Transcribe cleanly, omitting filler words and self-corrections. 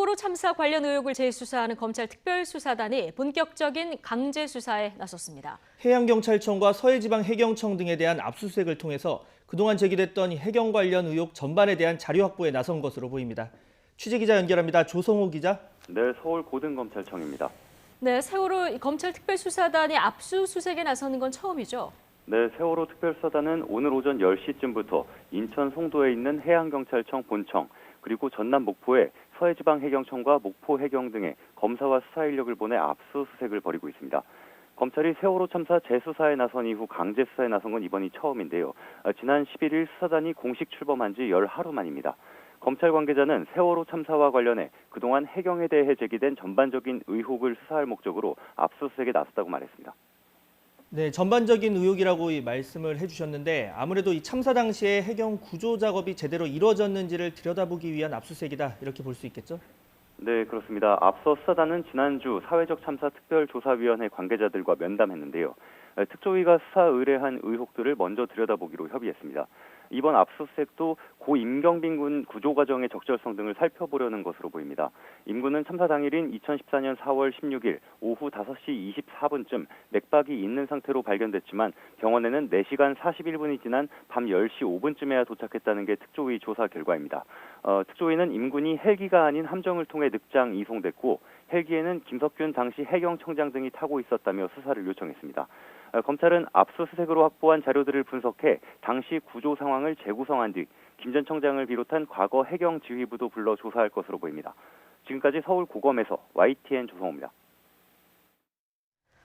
세월호 참사 관련 의혹을 재수사하는 검찰 특별수사단이 본격적인 강제 수사에 나섰습니다. 해양경찰청과 서해지방해경청 등에 대한 압수수색을 통해서 그동안 제기됐던 해경 관련 의혹 전반에 대한 자료 확보에 나선 것으로 보입니다. 취재기자 연결합니다. 조성호 기자. 네, 서울고등검찰청입니다. 네, 세월호 검찰 특별수사단이 압수수색에 나서는 건 처음이죠? 네, 세월호 특별수사단은 오늘 오전 10시쯤부터 인천 송도에 있는 해양경찰청 본청, 그리고 전남 목포에 서해지방해경청과 목포해경 등의 검사와 수사 인력을 보내 압수수색을 벌이고 있습니다. 검찰이 세월호 참사 재수사에 나선 이후 강제 수사에 나선 건 이번이 처음인데요. 지난 11일 수사단이 공식 출범한 지 열하루 만입니다. 검찰 관계자는 세월호 참사와 관련해 그동안 해경에 대해 제기된 전반적인 의혹을 수사할 목적으로 압수수색에 나섰다고 말했습니다. 네, 전반적인 의혹이라고 말씀을 해주셨는데 아무래도 이 참사 당시에 해경 구조 작업이 제대로 이루어졌는지를 들여다보기 위한 압수수색이다 이렇게 볼 수 있겠죠? 네, 그렇습니다. 앞서 수사단은 지난주 사회적 참사 특별조사위원회 관계자들과 면담했는데요. 특조위가 수사 의뢰한 의혹들을 먼저 들여다보기로 협의했습니다. 이번 압수수색도 고 임경빈 군 구조 과정의 적절성 등을 살펴보려는 것으로 보입니다. 임 군은 참사 당일인 2014년 4월 16일 오후 5시 24분쯤 맥박이 있는 상태로 발견됐지만 병원에는 4시간 41분이 지난 밤 10시 5분쯤에야 도착했다는 게 특조위 조사 결과입니다. 특조위는 임 군이 헬기가 아닌 함정을 통해 늑장 이송됐고 헬기에는 김석균 당시 해경청장 등이 타고 있었다며 수사를 요청했습니다. 검찰은 압수수색으로 확보한 자료들을 분석해 당시 구조 상황을 재구성한 뒤 김 전 청장을 비롯한 과거 해경 지휘부도 불러 조사할 것으로 보입니다. 지금까지 서울고검에서 YTN 조성호입니다.